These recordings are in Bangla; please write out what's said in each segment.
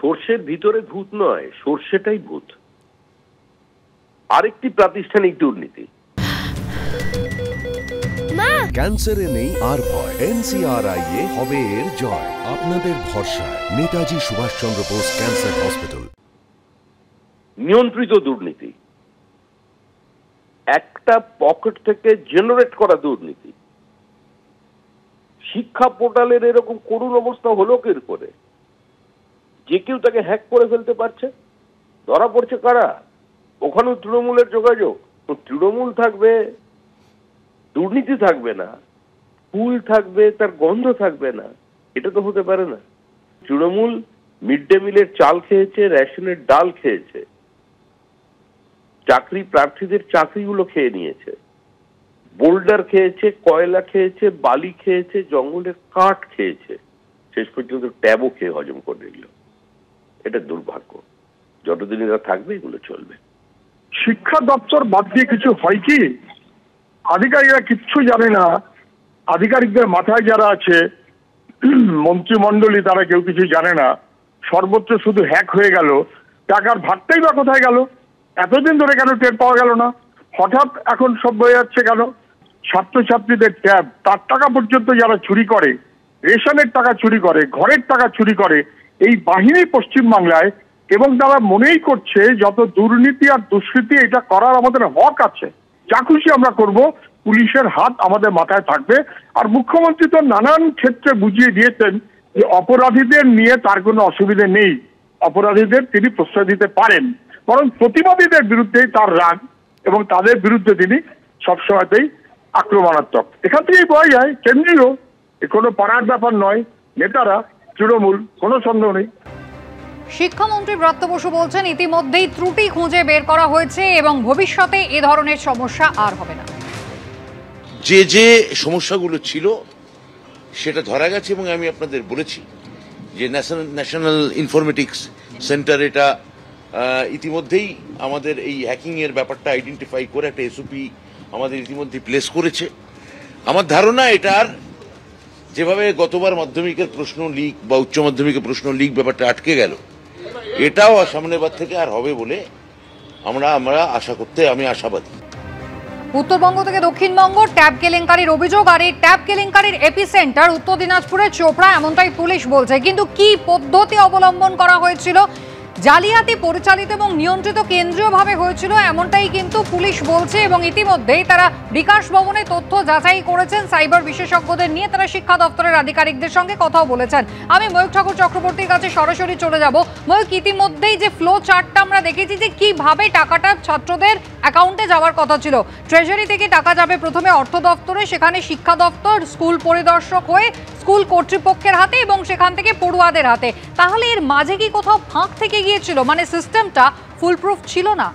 সর্ষের ভিতরে ভূত নয়, সর্ষেটাই ভূত। আরেকটি প্রাতিষ্ঠানিক দুর্নীতি। ক্যান্সারে নেই আর ভয়, NCRI এ হবে এর জয়। আপনাদের ভরসা নেতাজি সুভাষচন্দ্র বোস ক্যান্সার হসপিটাল। নিয়ন্ত্রিত দুর্নীতি, একটা পকেট থেকে জেনারেট করা দুর্নীতি। শিক্ষা পোর্টালের এরকম করুণ অবস্থা হলো কি করে? যে কেউ তাকে হ্যাক করে ফেলতে পারছে। ধরা পড়ছে কারা? ওখানেও তৃণমূলের যোগাযোগ। তৃণমূল থাকবে, দুর্নীতি থাকবে না, ফুল থাকবে, তার গন্ধ থাকবে না, এটা তো হতে পারে না। তৃণমূল মিড ডে মিলের চাল খেয়েছে, রেশনের ডাল খেয়েছে, চাকরি প্রার্থীদের চাকরিগুলো খেয়ে নিয়েছে, বোল্ডার খেয়েছে, কয়লা খেয়েছে, বালি খেয়েছে, জঙ্গলের কাঠ খেয়েছে, শেষ পর্যন্ত ট্যাবও খেয়ে হজম করে নিল। এটা দুর্ভাগ্য। যতদিন এরা থাকবে এগুলো চলবে। শিক্ষা দপ্তর বাদ দিয়ে কিছু হয় কি? আধিকারিকরা কিচ্ছু জানে না। আধিকারিকদের মাথায় যারা আছে মন্ত্রিমণ্ডলী, তারা কেউ কিছু জানে না। সর্বত্র শুধু হ্যাক হয়ে গেল। টাকার ভাগটাই বা কোথায় গেল? এতদিন ধরে কেন টের পাওয়া গেল না? হঠাৎ এখন সব হয়ে যাচ্ছে কেন? ছাত্রছাত্রীদের ট্যাব, তার টাকা পর্যন্ত যারা চুরি করে, রেশনের টাকা চুরি করে, ঘরের টাকা চুরি করে, এই বাহিনী পশ্চিমবাংলায়, এবং তারা মনেই করছে যত দুর্নীতি আর দুষ্কৃতি, এটা করার আমাদের হক আছে, যা খুশি আমরা করব, পুলিশের হাত আমাদের মাথায় থাকবে। আর মুখ্যমন্ত্রী তো নানান ক্ষেত্রে বুঝিয়ে দিয়েছেন যে অপরাধীদের নিয়ে তার কোনো অসুবিধে নেই, অপরাধীদের তিনি প্রশ্রয় দিতে পারেন, বরং প্রতিবাদীদের বিরুদ্ধেই তার রাগ, এবং তাদের বিরুদ্ধে তিনি সবসময়তেই আক্রমণাত্মক। এখান থেকেই বোঝা যায় কেন্দ্রীয়, কোনো পাড়ার ব্যাপার নয়, নেতারা তৃণমূল, কোনো সন্দেহ নেই। শিক্ষামন্ত্রী ব্রত বসু বলছেন ইতিমধ্যেই ত্রুটি খুঁজে বের করা হয়েছে এবং ভবিষ্যতে এ ধরনের সমস্যা আর হবে না। যে যে সমস্যাগুলো ছিল সেটা ধরা গেছে, এবং আমি আপনাদের বলেছি যে ন্যাশনাল ইনফরমেটিক্স সেন্টার এটা ইতিমধ্যেই আমাদের এই হ্যাকিং এর ব্যাপারটা আইডেন্টিফাই করে একটা এসওপি আমাদের ইতিমধ্যে প্লেস করেছে। আমার ধারণা এটার যেভাবে গতবার মাধ্যমিকের প্রশ্ন লিক বা উচ্চ মাধ্যমিকের প্রশ্ন লিক ব্যাপারটা আটকে গেল, এটাও সামনের বার থেকে আর হবে বলে আমরা আশা করতে আমি আশাবাদী। উত্তরবঙ্গ থেকে দক্ষিণবঙ্গ ট্যাব কেলেঙ্কারির অভিযোগ, আর এই ট্যাব কেলেঙ্কারির এপিসেন্টার উত্তর দিনাজপুরের চোপড়া, এমনটাই পুলিশ বলছে। কিন্তু কি পদ্ধতি অবলম্বন করা হয়েছিল, জালিয়াতি পরিচালিত এবং নিয়ন্ত্রিত কেন্দ্রীয়ভাবে হয়েছিল, এমনটাই কিন্তু পুলিশ বলছে। এবং ইতিমধ্যেই তারা বিকাশ ভবনে তথ্য যাচাই করেছেন সাইবার বিশেষজ্ঞদের নিয়ে। তারা শিক্ষা দপ্তরের আধিকারিকদের সঙ্গে কথাও বলেছেন। আমি ময়ূক ঠাকুর চক্রবর্তীর কাছে সরাসরি চলে যাব। ময়ূক, ইতিমধ্যেই যে ফ্লো চার্টটা আমরা দেখেছি যে কিভাবে টাকাটা ছাত্রদের অ্যাকাউন্টে যাওয়ার কথা ছিল, ট্রেজারি থেকে টাকা যাবে প্রথমে অর্থ দপ্তরে, সেখানে শিক্ষা দপ্তর স্কুল পরিদর্শক হয়ে স্কুল কর্তৃপক্ষের হাতে এবং সেখান থেকে পড়ুয়াদের হাতে। তাহলে এর মাঝে কি কোথাও ফাঁক থেকে গিয়েছিল, মানে সিস্টেমটা ফুলপ্রুফ ছিল না?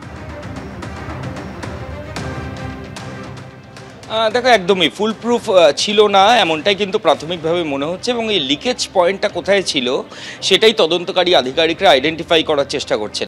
দেখো, একদমই ফুলপ্রুফ ছিল না এমনটাই কিন্তু প্রাথমিকভাবে মনে হচ্ছে, এবং এই লিকেজ পয়েন্টটা কোথায় ছিল সেটাই তদন্তকারী আধিকারিকরা আইডেন্টিফাই করার চেষ্টা করছেন।